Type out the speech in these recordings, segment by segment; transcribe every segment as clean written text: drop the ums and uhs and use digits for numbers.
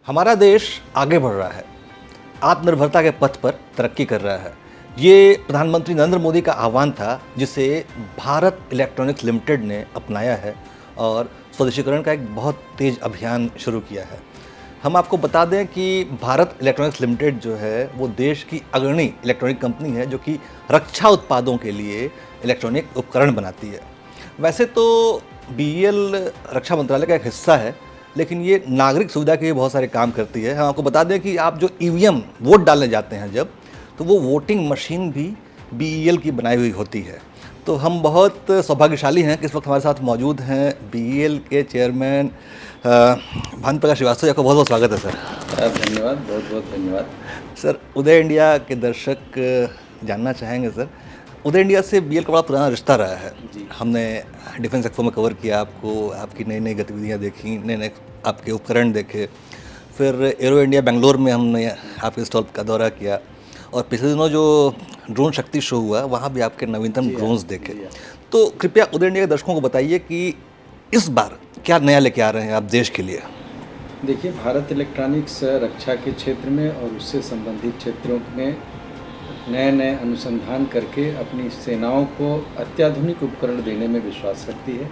हमारा देश आगे बढ़ रहा है, आत्मनिर्भरता के पथ पर तरक्की कर रहा है। ये प्रधानमंत्री नरेंद्र मोदी का आह्वान था, जिसे भारत इलेक्ट्रॉनिक्स लिमिटेड ने अपनाया है और स्वदेशीकरण का एक बहुत तेज़ अभियान शुरू किया है। हम आपको बता दें कि भारत इलेक्ट्रॉनिक्स लिमिटेड जो है वो देश की अग्रणी इलेक्ट्रॉनिक कंपनी है, जो कि रक्षा उत्पादों के लिए इलेक्ट्रॉनिक उपकरण बनाती है। वैसे तो बीईएल रक्षा मंत्रालय का एक हिस्सा है, लेकिन ये नागरिक सुविधा के लिए बहुत सारे काम करती है। हम आपको बता दें कि आप जो ईवीएम वोट डालने जाते हैं जब, तो वो वोटिंग मशीन भी बीईएल की बनाई हुई होती है। तो हम बहुत सौभाग्यशाली हैं कि इस वक्त हमारे साथ मौजूद हैं बीईएल के चेयरमैन भानु प्रकाश श्रीवास्तव। आपका बहुत बहुत स्वागत है सर। धन्यवाद, बहुत बहुत धन्यवाद सर। उदय इंडिया के दर्शक जानना चाहेंगे सर, उदय इंडिया से बीईएल का बड़ा पुराना रिश्ता रहा है। हमने डिफेंस एक्सपो में कवर किया आपको, आपकी नई नई गतिविधियाँ देखी, नए नए आपके उपकरण देखे। फिर एरो इंडिया बेंगलोर में हमने आपके स्टॉल का दौरा किया, और पिछले दिनों जो ड्रोन शक्ति शो हुआ वहाँ भी आपके नवीनतम ड्रोन्स देखे। तो कृपया उदय इंडिया के दर्शकों को बताइए कि इस बार क्या नया लेके आ रहे हैं आप देश के लिए। देखिए, भारत इलेक्ट्रॉनिक्स रक्षा के क्षेत्र में और उससे संबंधित क्षेत्रों में नए नए अनुसंधान करके अपनी सेनाओं को अत्याधुनिक उपकरण देने में विश्वास रखती है।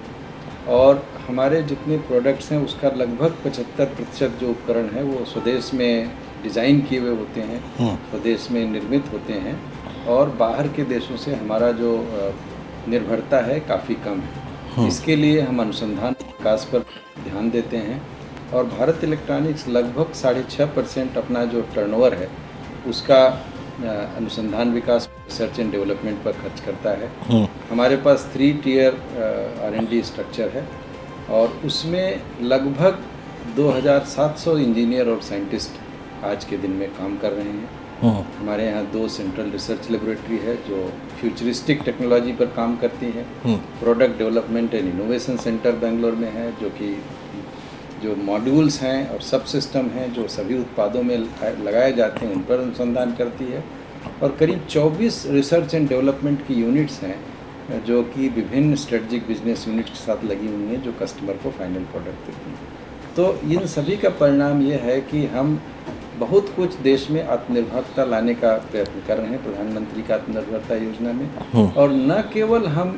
और हमारे जितने प्रोडक्ट्स हैं उसका लगभग 75% जो उपकरण है वो स्वदेश में डिज़ाइन किए हुए होते हैं, स्वदेश में निर्मित होते हैं, और बाहर के देशों से हमारा जो निर्भरता है काफ़ी कम है। इसके लिए हम अनुसंधान विकास पर ध्यान देते हैं, और भारत इलेक्ट्रॉनिक्स लगभग 6.5% अपना जो टर्नओवर है उसका अनुसंधान विकास, रिसर्च एंड डेवलपमेंट पर खर्च करता है। हमारे पास 3 टियर R&D स्ट्रक्चर है, और उसमें लगभग 2700 इंजीनियर और साइंटिस्ट आज के दिन में काम कर रहे हैं। हमारे यहाँ 2 सेंट्रल रिसर्च लेबोरेटरी है जो फ्यूचरिस्टिक टेक्नोलॉजी पर काम करती है। Product development and innovation centre Bangalore में है, जो कि जो मॉड्यूल्स हैं और सब सिस्टम हैं जो सभी उत्पादों में लगाए जाते हैं उन पर अनुसंधान करती है। और करीब 24 रिसर्च एंड डेवलपमेंट की यूनिट्स हैं जो कि विभिन्न स्ट्रेटजिक बिजनेस यूनिट्स के साथ लगी हुई हैं, जो कस्टमर को फाइनल प्रोडक्ट देती हैं। तो इन सभी का परिणाम ये है कि हम बहुत कुछ देश में आत्मनिर्भरता लाने का प्रयत्न कर रहे हैं प्रधानमंत्री का आत्मनिर्भरता योजना में। और न केवल हम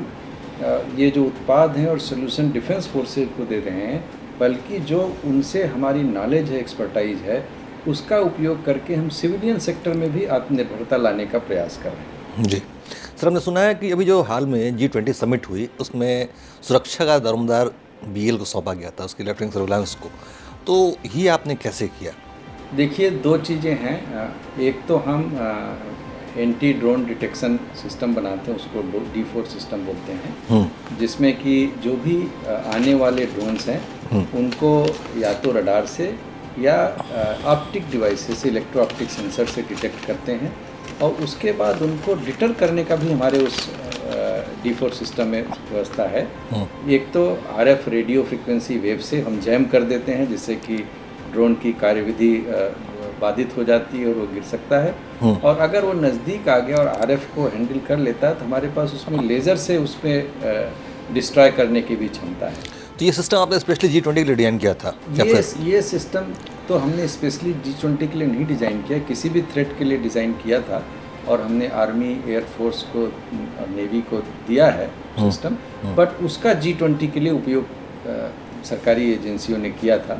ये जो उत्पाद हैं और सोल्यूशन डिफेंस फोर्सेज को दे रहे हैं, बल्कि जो उनसे हमारी नॉलेज है, एक्सपर्टाइज है, उसका उपयोग करके हम सिविलियन सेक्टर में भी आत्मनिर्भरता लाने का प्रयास कर रहे हैं। जी सर, हमने सुना है कि अभी जो हाल में G20 समिट हुई उसमें सुरक्षा का दारोमदार बीईएल को सौंपा गया था, उसकी इलेक्ट्रॉनिक सर्विलांस को। तो ये आपने कैसे किया? देखिए, 2 चीज़ें हैं। एक तो हम एंटी ड्रोन डिटेक्शन सिस्टम बनाते हैं, उसको D4 सिस्टम बोलते हैं, जिसमें कि जो भी आने वाले ड्रोन्स हैं उनको या तो रडार से या ऑप्टिक डिवाइसेस से, इलेक्ट्रो ऑप्टिक सेंसर से डिटेक्ट करते हैं, और उसके बाद उनको डिटर करने का भी हमारे उस D4 सिस्टम में व्यवस्था है। एक तो RF रेडियो फ्रिक्वेंसी वेव से हम जैम कर देते हैं, जिससे कि ड्रोन की कार्यविधि बाधित हो जाती है और वो गिर सकता है। और अगर वो नज़दीक आ गया और RF को हैंडल कर लेता है तो हमारे पास उसमें लेज़र से उस पर डिस्ट्रॉय करने की भी क्षमता है। तो ये सिस्टम आपने स्पेशली G20 के लिए डिज़ाइन किया था? ये सिस्टम तो हमने स्पेशली G20 के लिए नहीं डिज़ाइन किया, किसी भी थ्रेट के लिए डिज़ाइन किया था, और हमने आर्मी, एयरफोर्स को और नेवी को दिया है सिस्टम। बट उसका G20 के लिए उपयोग सरकारी एजेंसियों ने किया था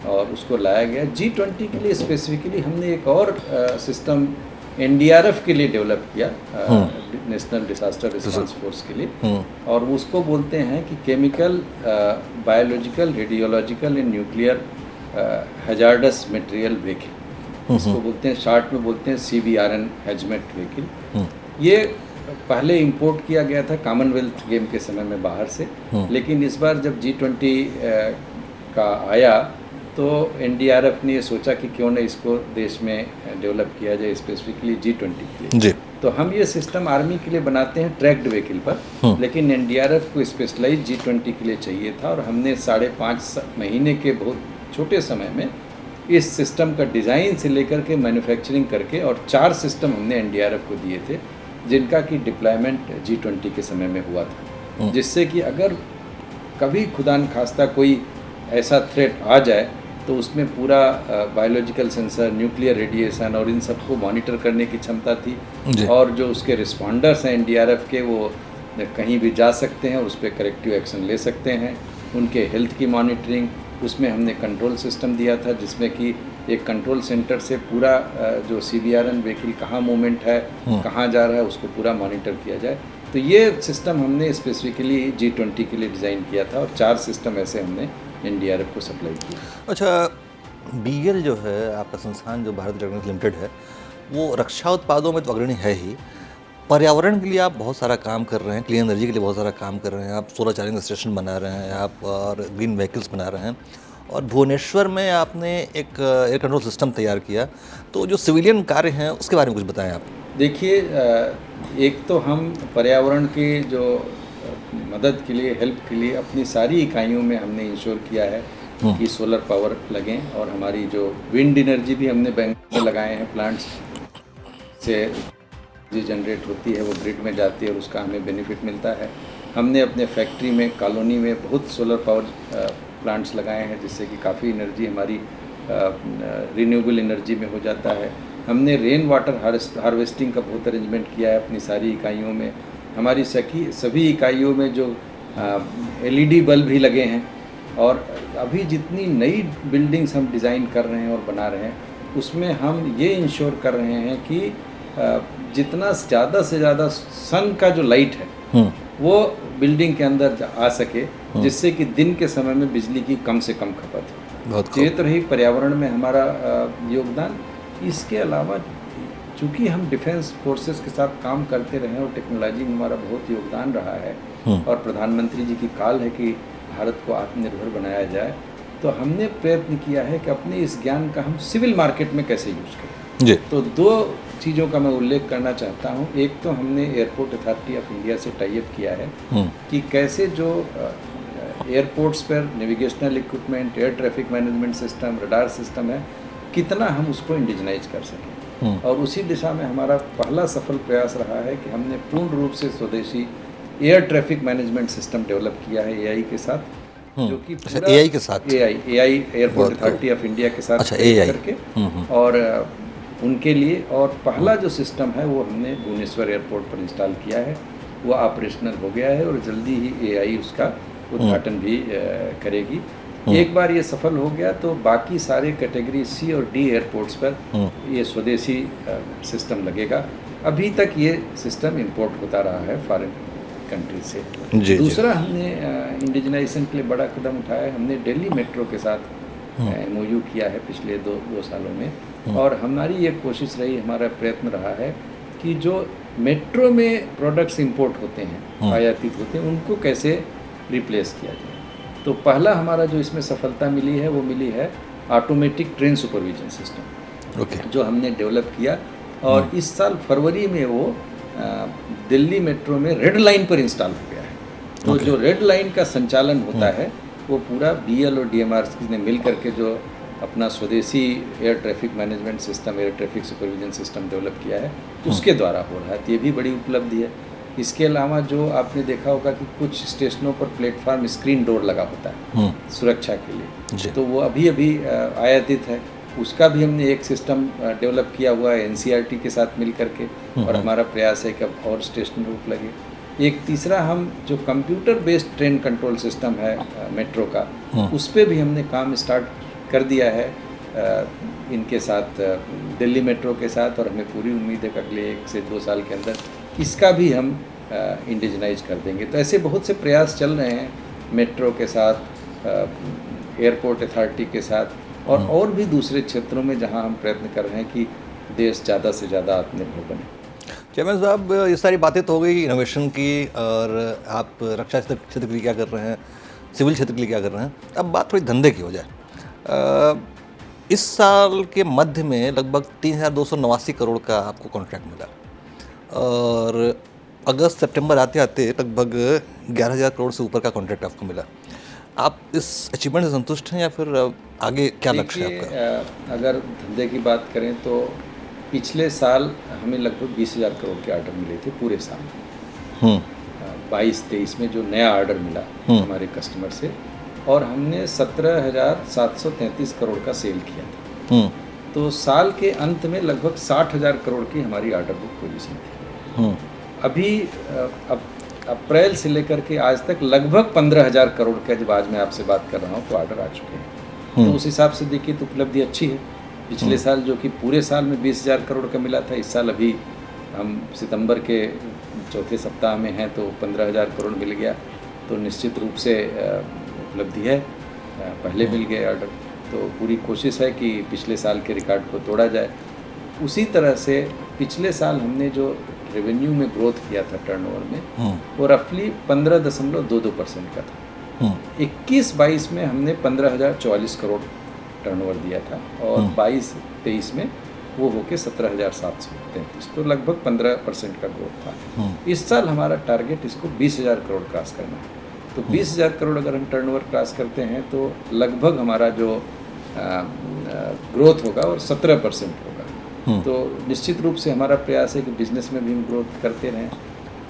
और उसको लाया गया। G20 के लिए स्पेसिफिकली हमने एक और सिस्टम NDRF के लिए डेवलप किया, नेशनल डिजास्टर रिस्पांस फोर्स के लिए, और उसको बोलते हैं कि chemical, biological, radiological and nuclear hazards material vehicle, इसको बोलते हैं, शॉर्ट में बोलते हैं CBRN हैजमेट व्हीकल। ये पहले इंपोर्ट किया गया था कॉमनवेल्थ गेम के समय में बाहर से, लेकिन इस बार जब G20 का आया तो NDRF ने ये सोचा कि क्यों न इसको देश में डेवलप किया जाए, स्पेसिफिकली G20 के लिए। तो हम ये सिस्टम आर्मी के लिए बनाते हैं ट्रैक्ड व्हीकल पर, लेकिन NDRF को स्पेशलाइज G20 के लिए चाहिए था, और हमने 5.5 महीने के बहुत छोटे समय में इस सिस्टम का डिज़ाइन से लेकर के मैन्युफैक्चरिंग करके, और 4 सिस्टम हमने NDRF को दिए थे, जिनका कि डिप्लॉयमेंट G20 के समय में हुआ था, जिससे कि अगर कभी खुदा न खास्ता कोई ऐसा थ्रेट आ जाए तो उसमें पूरा बायोलॉजिकल सेंसर, न्यूक्लियर रेडिएशन और इन सबको मॉनिटर करने की क्षमता थी। जी। और जो उसके रिस्पॉन्डर्स हैं एनडीआरएफ के, वो कहीं भी जा सकते हैं और उस पर करेक्टिव एक्शन ले सकते हैं। उनके हेल्थ की मॉनिटरिंग, उसमें हमने कंट्रोल सिस्टम दिया था, जिसमें कि एक कंट्रोल सेंटर से पूरा जो CBRN व्हीकल कहाँ मूवमेंट है, कहाँ जा रहा है, उसको पूरा मॉनिटर किया जाए। तो ये सिस्टम हमने स्पेसिफिकली G20 के लिए डिज़ाइन किया था और 4 सिस्टम ऐसे हमने एनडीआरएफ को सप्लाई किया। अच्छा, BEL जो है आपका संस्थान, जो भारत इलेक्ट्रॉनिक्स लिमिटेड है, वो रक्षा उत्पादों में तो अग्रणी है ही, पर्यावरण के लिए आप बहुत सारा काम कर रहे हैं, क्लीन एनर्जी के लिए बहुत सारा काम कर रहे हैं, आप सोलर चार्जिंग स्टेशन बना रहे हैं आप, और ग्रीन व्हीकल्स बना रहे हैं, और भुवनेश्वर में आपने एक एयर कंट्रोल सिस्टम तैयार किया। तो जो सिविलियन कार्य हैं उसके बारे में कुछ बताएं आप। देखिए, एक तो हम पर्यावरण के जो मदद के लिए, हेल्प के लिए अपनी सारी इकाइयों में हमने इंश्योर किया है कि सोलर पावर लगें, और हमारी जो विंड एनर्जी भी हमने बैंक में लगाए हैं, प्लांट्स से जो जनरेट होती है वो ग्रिड में जाती है और उसका हमें बेनिफिट मिलता है। हमने अपने फैक्ट्री में, कॉलोनी में बहुत सोलर पावर प्लांट्स लगाए हैं, जिससे कि काफ़ी एनर्जी हमारी रिन्यूएबल एनर्जी में हो जाता है। हमने रेन वाटर हार्वेस्टिंग का बहुत अरेंजमेंट किया है अपनी सारी इकाइयों में। हमारी सभी इकाइयों में जो LED बल्ब भी लगे हैं, और अभी जितनी नई बिल्डिंग्स हम डिज़ाइन कर रहे हैं और बना रहे हैं, उसमें हम ये इंश्योर कर रहे हैं कि जितना ज़्यादा से ज़्यादा सन का जो लाइट है वो बिल्डिंग के अंदर आ सके, जिससे कि दिन के समय में बिजली की कम से कम खपत हो। ये तो रही पर्यावरण में हमारा योगदान। इसके अलावा चूँकि हम डिफेंस फोर्सेस के साथ काम करते रहे और टेक्नोलॉजी में हमारा बहुत योगदान रहा है, और प्रधानमंत्री जी की कॉल है कि भारत को आत्मनिर्भर बनाया जाए, तो हमने प्रयत्न किया है कि अपने इस ज्ञान का हम सिविल मार्केट में कैसे यूज़ करें। जी। तो 2 चीज़ों का मैं उल्लेख करना चाहता हूँ। एक तो हमने एयरपोर्ट अथॉरिटी ऑफ इंडिया से टाई अप किया है कि कैसे जो एयरपोर्ट्स पर navigational equipment, air traffic management system, radar system है, कितना हम उसको इंडिजनाइज कर सकें। और उसी दिशा में हमारा पहला सफल प्रयास रहा है कि हमने पूर्ण रूप से स्वदेशी air traffic management system develop किया है AI के साथ, जो कि पूरा AI के साथ, AI airport authority of India के साथ करके, और उनके लिए। और पहला जो सिस्टम है वो हमने भुवनेश्वर एयरपोर्ट पर इंस्टॉल किया है, वो ऑपरेशनल हो गया है, और जल्दी ही AI उसका उद्घाटन भी करेगी। एक बार ये सफल हो गया तो बाकी सारे कैटेगरी C और D एयरपोर्ट्स पर ये स्वदेशी सिस्टम लगेगा। अभी तक ये सिस्टम इंपोर्ट होता रहा है फॉरेन कंट्री से। दूसरा हमने इंडिजनाइजेशन के लिए बड़ा कदम उठाया है। हमने दिल्ली मेट्रो के साथ MOU किया है पिछले दो सालों में, और हमारी ये कोशिश रही, हमारा प्रयत्न रहा है कि जो मेट्रो में प्रोडक्ट्स इंपोर्ट होते हैं, आयातित होते हैं, उनको कैसे रिप्लेस किया जाए। तो पहला हमारा जो इसमें सफलता मिली है वो मिली है ऑटोमेटिक ट्रेन सुपरविजन सिस्टम, जो हमने डेवलप किया, और इस साल फरवरी में वो दिल्ली मेट्रो में रेड लाइन पर इंस्टॉल हो गया है। तो जो रेड लाइन का संचालन होता है वो पूरा BEL और DMRC ने मिल करके जो अपना स्वदेशी air traffic management system, air traffic supervision system develop किया है, उसके द्वारा हो रहा है। तो ये भी बड़ी उपलब्धि है। इसके अलावा जो आपने देखा होगा कि कुछ स्टेशनों पर प्लेटफार्म स्क्रीन डोर लगा होता है सुरक्षा के लिए, तो वो अभी आयातित है। उसका भी हमने एक सिस्टम डेवलप किया हुआ है NCRT के साथ मिल करके, और हमारा प्रयास है कि अब और स्टेशन रूट लगे। एक तीसरा, हम जो computer based train control system है मेट्रो का, उस पर भी हमने काम स्टार्ट कर दिया है इनके साथ, दिल्ली मेट्रो के साथ, और हमें पूरी उम्मीद है कि अगले 1 से 2 साल के अंदर इसका भी हम इंडिजनाइज कर देंगे। तो ऐसे बहुत से प्रयास चल रहे हैं मेट्रो के साथ, एयरपोर्ट अथॉरिटी के साथ, और भी दूसरे क्षेत्रों में जहां हम प्रयत्न कर रहे हैं कि देश ज़्यादा से ज़्यादा आत्मनिर्भर बने। चेयरमैन साहब, ये सारी बातें तो हो गई इनोवेशन की, और आप रक्षा क्षेत्र के लिए क्या कर रहे हैं, सिविल क्षेत्र के लिए क्या कर रहे हैं। अब बात थोड़ी धंधे की हो जाए। इस साल के मध्य में लगभग 3289 करोड़ का आपको कॉन्ट्रैक्ट मिला, और अगस्त सितंबर आते आते लगभग 11,000 करोड़ से ऊपर का कॉन्ट्रैक्ट आपको मिला। आप इस अचीवमेंट से संतुष्ट हैं या फिर आगे क्या लक्ष्य है आपका? अगर धंधे की बात करें तो पिछले साल हमें लगभग 20,000 करोड़ के ऑर्डर मिले थे पूरे साल। 22-23 में जो नया ऑर्डर मिला हमारे कस्टमर से, और हमने 17,733 करोड़ का सेल किया था। हम्म, तो साल के अंत में लगभग 60,000 करोड़ की हमारी ऑर्डर बुक पोजीशन थी। हम्म, अभी अब अप्रैल से लेकर के आज तक लगभग 15,000 करोड़ का, जब आज मैं आपसे बात कर रहा हूँ, तो ऑर्डर आ चुके हैं। तो उस हिसाब से देखिए तो उपलब्धि अच्छी है। पिछले साल जो कि पूरे साल में 20,000 करोड़ का मिला था, इस साल अभी हम सितंबर के चौथे सप्ताह में हैं तो 15,000 करोड़ मिल गया। तो निश्चित रूप से उपलब्धि है। पहले मिल गए ऑर्डर, तो पूरी कोशिश है कि पिछले साल के रिकॉर्ड को तोड़ा जाए। उसी तरह से पिछले साल हमने जो रेवेन्यू में ग्रोथ किया था टर्नओवर में, वो रफली 15.22% का था। 21-22 में हमने 15,044 करोड़ टर्नओवर दिया था और 22-23 में वो होके 17,733, तो लगभग 15% का ग्रोथ था। इस साल हमारा टारगेट इसको 20,000 करोड़ क्रॉस करना है। तो 20,000 करोड़ अगर हम टर्नओवर क्रॉस करते हैं तो लगभग हमारा जो ग्रोथ होगा और 17% होगा। तो निश्चित रूप से हमारा प्रयास है कि बिजनेस में भी हम ग्रोथ करते रहें।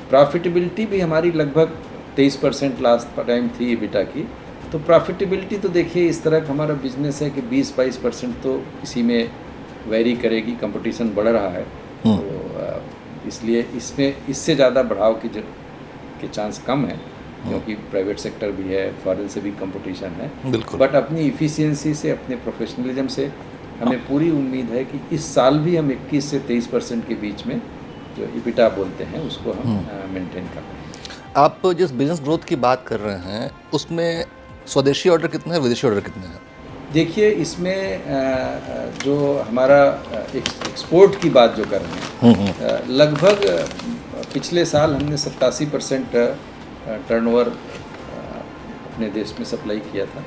प्रॉफिटेबिलिटी भी हमारी लगभग 23% लास्ट टाइम थी एबिटा की। तो प्रॉफिटेबिलिटी तो देखिए इस तरह का हमारा बिजनेस है कि 20-22% तो इसी में वेरी करेगी, कंपटीशन बढ़ रहा है। तो इसलिए इसमें इससे ज़्यादा बढ़ाव के चांस कम है, क्योंकि प्राइवेट सेक्टर भी है, फॉरेन से भी कंपटीशन है। बिल्कुल। बट अपनी इफ़िशियंसी से, अपने प्रोफेशनलिज्म से हमें पूरी उम्मीद है कि इस साल भी हम 21 से 23% के बीच में जो एबिटा बोलते हैं उसको हम मेंटेन कर रहे हैं। आप जिस बिजनेस ग्रोथ की बात कर रहे हैं उसमें स्वदेशी ऑर्डर कितने हैं, विदेशी ऑर्डर कितने हैं? देखिए इसमें जो हमारा एक्सपोर्ट की बात जो कर रहे हैं, लगभग पिछले साल हमने 87% टर्नओवर अपने देश में सप्लाई किया था।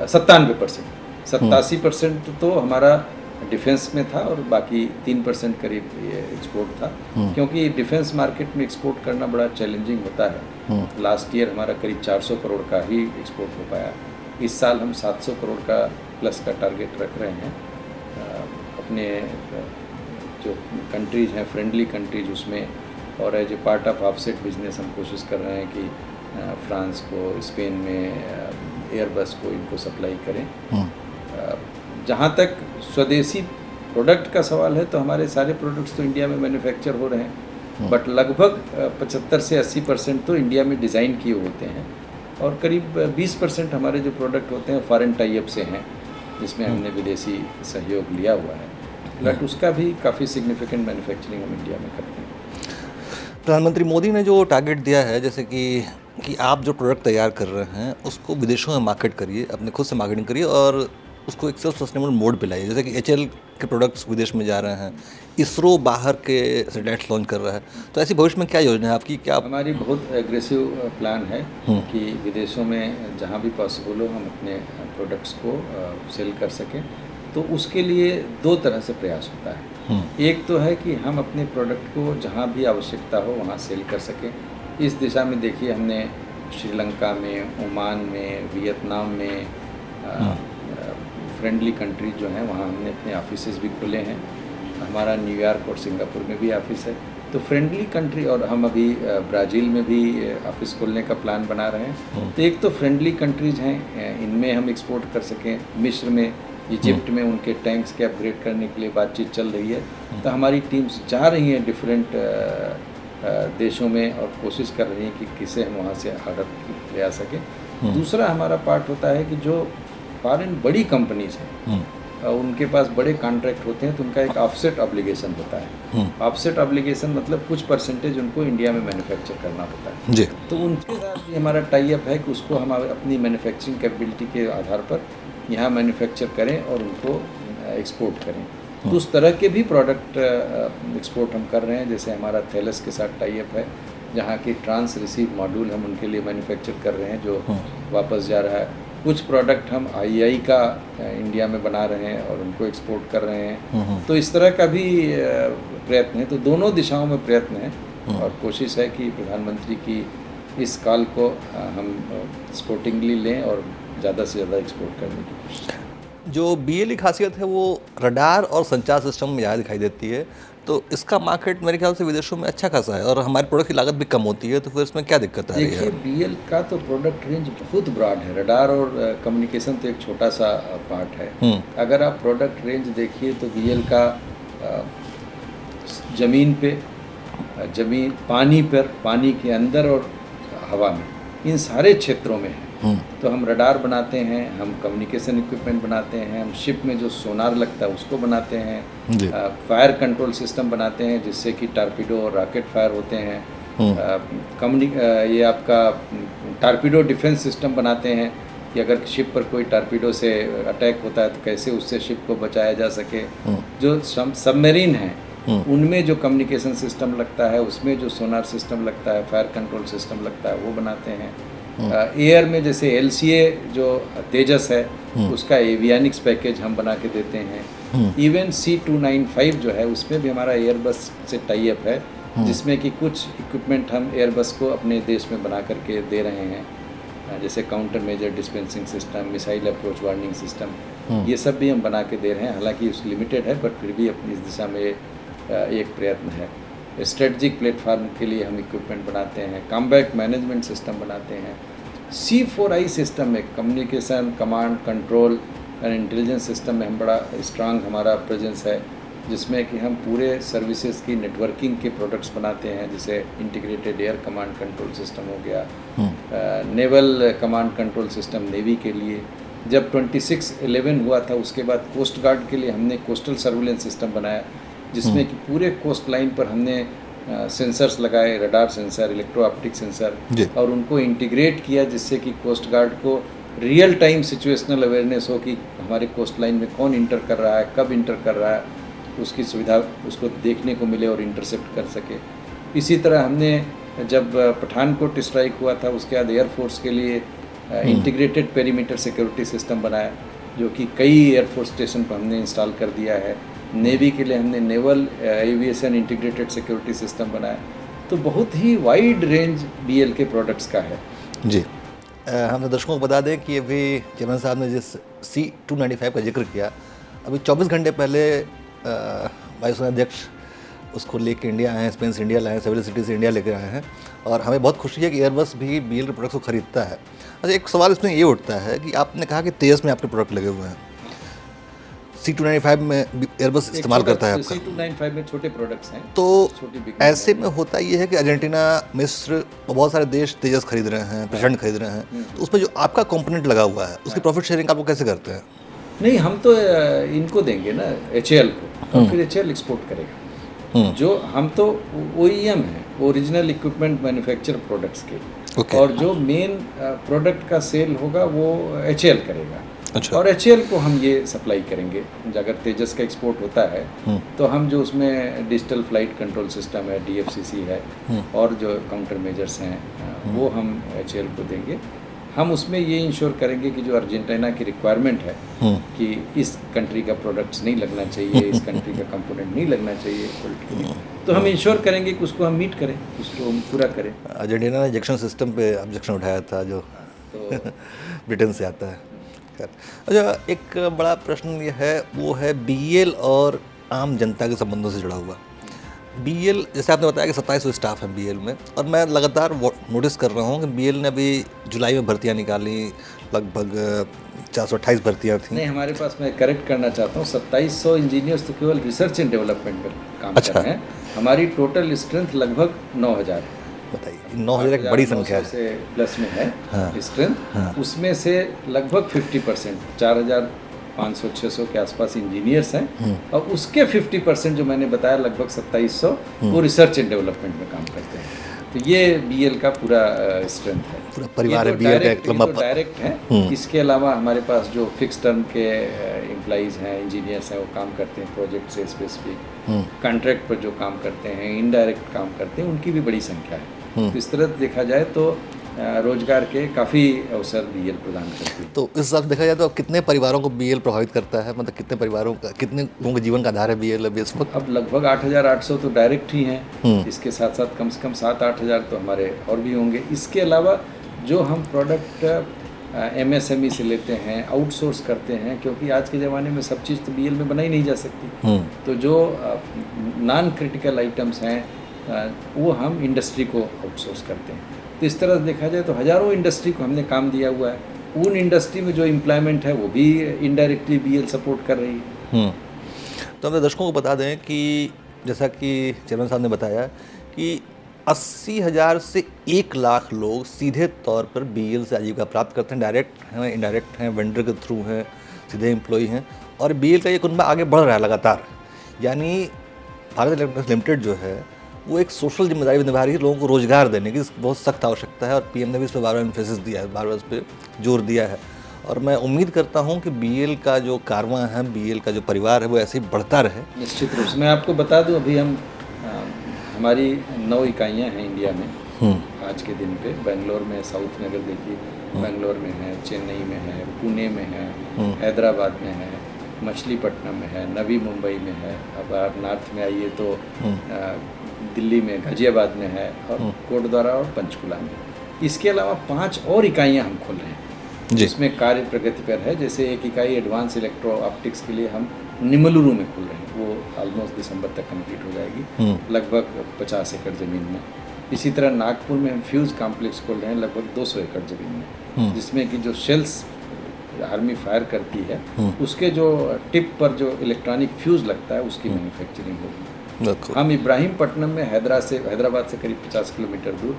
97%, 87% तो हमारा डिफेंस में था और बाकी 3% करीब ये एक्सपोर्ट था। क्योंकि डिफेंस मार्केट में एक्सपोर्ट करना बड़ा चैलेंजिंग होता है। लास्ट ईयर हमारा करीब 400 करोड़ का ही एक्सपोर्ट हो पाया। इस साल हम 700 करोड़ का प्लस का टारगेट रख रहे हैं। अपने जो कंट्रीज हैं, फ्रेंडली कंट्रीज, उसमें और as a part of offset business हम कोशिश कर रहे हैं कि फ्रांस को, स्पेन में एयरबस को, इनको सप्लाई करें। जहाँ तक स्वदेशी प्रोडक्ट का सवाल है तो हमारे सारे प्रोडक्ट्स तो इंडिया में मैन्युफैक्चर हो रहे हैं, बट लगभग 75 से 80% तो इंडिया में डिज़ाइन किए होते हैं और करीब 20% हमारे जो प्रोडक्ट होते हैं फॉरेन टाई अप से हैं, जिसमें हमने विदेशी सहयोग लिया हुआ है। बट उसका भी काफ़ी सिग्निफिकेंट मैन्युफैक्चरिंग हम इंडिया में करते हैं। प्रधानमंत्री मोदी ने जो टारगेट दिया है, जैसे कि आप जो प्रोडक्ट तैयार कर रहे हैं उसको विदेशों में मार्केट करिए, अपने खुद से मार्केटिंग करिए और उसको एक सेल्फ सस्टेनेबल मोड पे लाइए। जैसे कि HL के प्रोडक्ट्स विदेश में जा रहे हैं, इसरो बाहर के सैटेलाइट्स लॉन्च कर रहा है, तो ऐसी भविष्य में क्या योजना है आपकी? क्या हमारी बहुत एग्रेसिव प्लान है कि विदेशों में जहाँ भी पॉसिबल हो हम अपने प्रोडक्ट्स को सेल कर सकें। तो उसके लिए दो तरह से प्रयास होता है। एक तो है कि हम अपने प्रोडक्ट को जहाँ भी आवश्यकता हो वहाँ सेल कर सकें। इस दिशा में देखिए हमने श्रीलंका में, ओमान में, वियतनाम में, फ्रेंडली कंट्रीज जो हैं वहाँ हमने अपने ऑफिसेज भी खोले हैं। हमारा न्यूयॉर्क और सिंगापुर में भी ऑफिस है। तो फ्रेंडली कंट्री, और हम अभी ब्राज़ील में भी ऑफिस खोलने का प्लान बना रहे हैं। तो एक तो फ्रेंडली कंट्रीज हैं, इनमें हम एक्सपोर्ट कर सकें। मिस्र में, इजिप्ट में उनके टैंक्स के अपग्रेड करने के लिए बातचीत चल रही है। तो हमारी टीम्स जा रही हैं डिफरेंट देशों में और कोशिश कर रही हैं कि किसे हम वहाँ से ऑर्डर ले आ सकें। दूसरा हमारा पार्ट होता है कि जो फॉरेन बड़ी कंपनीज हैं, उनके पास बड़े कॉन्ट्रैक्ट होते हैं, तो उनका एक ऑफसेट ऑब्लिगेशन होता है। ऑफसेट ऑब्लिगेशन मतलब कुछ परसेंटेज उनको इंडिया में मैन्युफैक्चर करना होता है जी। तो उनके साथ भी हमारा टाई अप है कि उसको हम अपनी मैन्युफैक्चरिंग कैपेबिलिटी के आधार पर यहाँ मैन्युफैक्चर करें और उनको एक्सपोर्ट करें। तो उस तरह के भी प्रोडक्ट एक्सपोर्ट हम कर रहे हैं। जैसे हमारा थैलस के साथ टाई अप है, जहाँ की ट्रांस रिसीव मॉड्यूल हम उनके लिए मैन्युफैक्चर कर रहे हैं जो वापस जा रहा है। कुछ प्रोडक्ट हम IAI का इंडिया में बना रहे हैं और उनको एक्सपोर्ट कर रहे हैं। तो इस तरह का भी प्रयत्न है। तो दोनों दिशाओं में प्रयत्न है और कोशिश है कि प्रधानमंत्री की इस कॉल को हम स्पोर्टिंगली लें और ज़्यादा से ज़्यादा एक्सपोर्ट करने की कोशिश करें। जो BL की खासियत है वो रडार और संचार सिस्टम में ज़्यादा दिखाई देती है, तो इसका मार्केट मेरे ख्याल से विदेशों में अच्छा खासा है और हमारे प्रोडक्ट की लागत भी कम होती है, तो फिर इसमें क्या दिक्कत आ रही देखिए, है? बीएल का तो प्रोडक्ट रेंज बहुत ब्रॉड है। रडार और कम्युनिकेशन तो एक छोटा सा पार्ट है। अगर आप प्रोडक्ट रेंज देखिए तो बीएल का ज़मीन पे, ज़मीन, पानी पर, पानी के अंदर और हवा में, इन सारे क्षेत्रों में है। तो हम रडार बनाते हैं, हम कम्युनिकेशन इक्विपमेंट बनाते हैं, हम शिप में जो सोनार लगता है उसको बनाते हैं, फायर कंट्रोल सिस्टम बनाते हैं जिससे कि टारपीडो और रॉकेट फायर होते हैं, ये आपका टारपीडो डिफेंस सिस्टम बनाते हैं कि अगर शिप पर कोई टारपीडो से अटैक होता है तो कैसे उससे शिप को बचाया जा सके। जो सबमरीन हैं उनमें जो कम्युनिकेशन सिस्टम लगता है, उसमें जो सोनार सिस्टम लगता है, फायर कंट्रोल सिस्टम लगता है, वो बनाते हैं। एयर में जैसे एलसीए जो तेजस है उसका एवियनिक्स पैकेज हम बना के देते हैं। इवन C295 जो है उसमें भी हमारा एयरबस से टाई अप है, जिसमें कि कुछ इक्विपमेंट हम एयरबस को अपने देश में बना करके दे रहे हैं, जैसे counter measure dispensing system, missile approach warning system, ये सब भी हम बना के दे रहे हैं। हालांकि उसकी लिमिटेड है, बट फिर भी अपनी इस दिशा में एक प्रयत्न है। स्ट्रेटजिक प्लेटफार्म के लिए हम इक्विपमेंट बनाते हैं, कॉम्बैट मैनेजमेंट सिस्टम बनाते हैं। C4I सिस्टम में communication, command, control and intelligence system में हम बड़ा स्ट्रांग हमारा प्रेजेंस है, जिसमें कि हम पूरे सर्विसेज की नेटवर्किंग के प्रोडक्ट्स बनाते हैं, जैसे integrated air command control system हो गया, naval command control system navy के लिए। जब 26/11 हुआ था उसके बाद कोस्ट गार्ड के लिए हमने कोस्टल सर्विलेंस सिस्टम बनाया, जिसमें कि पूरे कोस्ट लाइन पर हमने सेंसर्स लगाए, radar sensor, electro optic sensor, और उनको इंटीग्रेट किया जिससे कि कोस्ट गार्ड को रियल टाइम सिचुएशनल अवेयरनेस हो कि हमारे कोस्ट लाइन में कौन इंटर कर रहा है, कब इंटर कर रहा है, उसकी सुविधा उसको देखने को मिले और इंटरसेप्ट कर सके। इसी तरह हमने जब पठानकोट स्ट्राइक हुआ था उसके बाद एयरफोर्स के लिए इंटीग्रेटेड पेरीमीटर सिक्योरिटी सिस्टम बनाया, जो कि कई एयरफोर्स स्टेशन पर हमने इंस्टॉल कर दिया है। नेवी के लिए हमने naval aviation integrated security system बनाया। तो बहुत ही वाइड रेंज बीएल के प्रोडक्ट्स का है। जी, हम दर्शकों को बता दें कि अभी चेयरमैन साहब ने जिस C295 का जिक्र किया, अभी 24 घंटे पहले वायुसेना अध्यक्ष उसको लेके इंडिया आए हैं, स्पेस इंडिया लाए हैं, सेवरल सिटी से इंडिया लेकर आए हैं, और हमें बहुत खुशी है कि एयरबस भी बीएल के प्रोडक्ट्स को खरीदता है। अच्छा, एक सवाल इसमें ये उठता है कि आपने कहा कि तेजस में आपके प्रोडक्ट लगे हुए हैं, C295 में एयरबस इस्तेमाल करता है आपका। C295 में छोटे प्रोडक्ट्स हैं, तो ऐसे में होता ये है कि अर्जेंटीना, मिस्र, बहुत सारे देश तेजस खरीद रहे हैं, प्रचंड खरीद रहे हैं, तो उसमें जो आपका कंपोनेंट लगा हुआ है उसकी प्रॉफिट शेयरिंग आप लोग कैसे करते हैं? नहीं, हम तो इनको देंगे ना, HAL को, और फिर HAL एक्सपोर्ट करेगा। जो हम तो OEM है, ओरिजिनल इक्विपमेंट मैन्युफैक्चर प्रोडक्ट्स के, और जो मेन प्रोडक्ट का सेल होगा वो HAL करेगा। अच्छा। और HAL को हम ये सप्लाई करेंगे। अगर तेजस का एक्सपोर्ट होता है तो हम जो उसमें डिजिटल फ्लाइट कंट्रोल सिस्टम है, DFCC है, और जो काउंटर मेजर्स हैं वो हम HAL को देंगे। हम उसमें ये इंश्योर करेंगे कि जो अर्जेंटीना की रिक्वायरमेंट है कि इस कंट्री का प्रोडक्ट्स नहीं लगना चाहिए, इस कंट्री का कंपोनेंट नहीं लगना चाहिए पोलिटिकली, तो हम इंश्योर करेंगे कि उसको हम मीट करें, उसको हम पूरा करें। अर्जेंटीना ने इंजेक्शन सिस्टम पे ऑब्जेक्शन उठाया था जो ब्रिटेन से आता है। अच्छा, एक बड़ा प्रश्न ये है, वो है बीएल और आम जनता के संबंधों से जुड़ा हुआ। बीएल, जैसे आपने बताया कि 2700 स्टाफ है बीएल में, और मैं लगातार नोटिस कर रहा हूँ कि बीएल ने अभी जुलाई में भर्तियाँ निकाली, लगभग 428 भर्तियाँ थी। नहीं, हमारे पास, मैं करेक्ट करना चाहता हूँ, 2700 इंजीनियर्स तो केवल रिसर्च एंड डेवलपमेंट में काम कर रहे हैं। हमारी टोटल स्ट्रेंथ लगभग 9000 है। बताइए, 9000 एक बड़ी संख्या है, से प्लस में है स्ट्रेंथ। उसमें से लगभग 50%, 4500-600 के आसपास इंजीनियर्स हैं, और उसके 50% जो मैंने बताया लगभग 2700 वो रिसर्च एंड डेवलपमेंट में काम करते हैं। तो ये बीएल का पूरा स्ट्रेंथ है, पूरा परिवार है बीएल का, एक लंबा डायरेक्ट है। इसके अलावा हमारे पास जो फिक्स टर्म के एम्प्लॉइज़ हैं, इंजीनियर्स हैं, वो काम करते हैं प्रोजेक्ट से स्पेसिफिक, कॉन्ट्रैक्ट पर जो काम करते हैं, इनडायरेक्ट काम करते हैं, उनकी भी बड़ी संख्या है। तो इस तरह देखा जाए तो रोजगार के काफ़ी अवसर बीएल प्रदान करती है। तो इस हिसाब से देखा जाए तो अब कितने परिवारों को बीएल प्रभावित करता है, मतलब कितने परिवारों का, कितने लोगों के जीवन का आधार है बीएल अभी इस वक्त? अब लगभग 8800 तो डायरेक्ट ही हैं, इसके साथ साथ कम से कम 7-8 हज़ार तो हमारे और भी होंगे। इसके अलावा जो हम प्रोडक्ट MSME से लेते हैं, आउटसोर्स करते हैं, क्योंकि आज के ज़माने में सब चीज़ तो BL में बनाई नहीं जा सकती। तो जो नॉन क्रिटिकल आइटम्स हैं वो हम इंडस्ट्री को आउटसोर्स करते हैं। तो इस तरह से देखा जाए तो हज़ारों इंडस्ट्री को हमने काम दिया हुआ है। उन इंडस्ट्री में जो एम्प्लॉयमेंट है वो भी इनडायरेक्टली BL सपोर्ट कर रही है। तो हम दर्शकों को बता दें कि जैसा कि चेयरमैन साहब ने बताया कि 80,000 से 1 लाख लोग सीधे तौर पर BL से आजीविका प्राप्त करते हैं। डायरेक्ट हैं, इनडायरेक्ट हैं, वेंडर के थ्रू हैं, सीधे एम्प्लॉई हैं, और BL का ये कुनबा आगे बढ़ रहा है लगातार। यानी भारत इलेक्ट्रॉनिक्स लिमिटेड जो है वो एक सोशल जिम्मेदारी भी निभा रही है, लोगों को रोजगार देने की बहुत सख्त आवश्यकता है, और PM ने भी इस पर बार बार इन्फोसिस दिया है, बार बार इस पर जोर दिया है। और मैं उम्मीद करता हूं कि BL का जो कारवां है, BL का जो परिवार है वो ऐसे ही बढ़ता रहे। निश्चित रूप से मैं आपको बता दूं, अभी हम हमारी 9 इकाइयाँ हैं इंडिया में आज के दिन पे। बेंगलोर में, साउथ में अगर देखिए, बेंगलोर में है, चेन्नई में है, पुणे में है, हैदराबाद में है, मछलीपट्टनम में है, नवी मुंबई में है। अब आप नॉर्थ में आइए तो दिल्ली में, गाजियाबाद में है, और कोटद्वारा और पंचकुला में। इसके अलावा 5 और इकाइयाँ हम खोल रहे हैं जिसमें कार्य प्रगति पर है। जैसे एक इकाई एडवांस इलेक्ट्रो ऑप्टिक्स के लिए हम निमलुरु में खोल रहे हैं, वो ऑलमोस्ट दिसंबर तक कंप्लीट हो जाएगी, लगभग 50 एकड़ ज़मीन में। इसी तरह नागपुर में हम फ्यूज़ कॉम्प्लेक्स खोल रहे हैं, लगभग 200 एकड़ ज़मीन में, जिसमें कि जो शेल्स आर्मी फायर करती है उसके जो टिप पर जो इलेक्ट्रॉनिक फ्यूज़ लगता है उसकी मैन्युफैक्चरिंग होगी। हम इब्राहिमपट्टनम में हैदराबाद से करीब 50 किलोमीटर दूर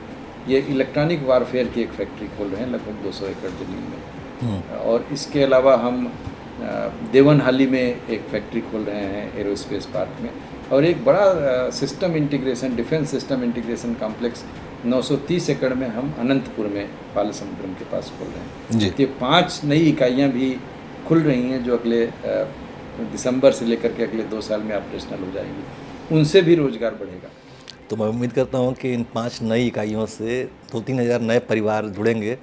ये इलेक्ट्रॉनिक वारफेयर की एक फैक्ट्री खोल रहे हैं, लगभग 200 एकड़ ज़मीन में। और इसके अलावा हम देवनहाली में एक फैक्ट्री खोल रहे हैं एरोस्पेस पार्क में, और एक बड़ा system integration, defence system integration complex 930 एकड़ में हम अनंतपुर में पालसमुद्रम के पास खोल रहे हैं। ये 5 नई इकाइयाँ भी खुल रही हैं जो अगले दिसंबर से लेकर के अगले 2 साल में ऑपरेशनल हो जाएंगी। उनसे भी रोजगार बढ़ेगा। तो मैं उम्मीद करता हूँ कि इन 5 नई इकाइयों से 2-3 हज़ार नए परिवार जुड़ेंगे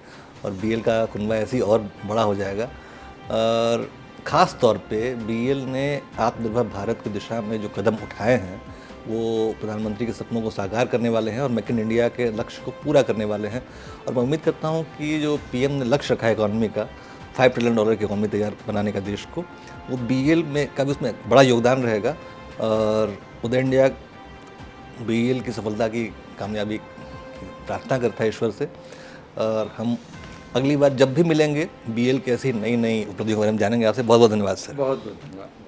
और BL का कुनबा ऐसे ही और बड़ा हो जाएगा। और ख़ास तौर पे BL ने आत्मनिर्भर भारत की दिशा में जो कदम उठाए हैं वो प्रधानमंत्री के सपनों को साकार करने वाले हैं और मेक इन इंडिया के लक्ष्य को पूरा करने वाले हैं। और मैं उम्मीद करता हूँ कि जो PM ने लक्ष्य रखा है इकॉनमी का, $5 ट्रिलियन की इकॉनमी तैयार बनाने का देश को, वो BL में का भी उसमें बड़ा योगदान रहेगा। और उदय इंडिया BL की सफलता की कामयाबी प्रार्थना करता है ईश्वर से। और हम अगली बार जब भी मिलेंगे BL की ऐसी नई नई उपलब्धियों के बारे में जानेंगे आपसे। बहुत बहुत धन्यवाद सर। बहुत बहुत धन्यवाद।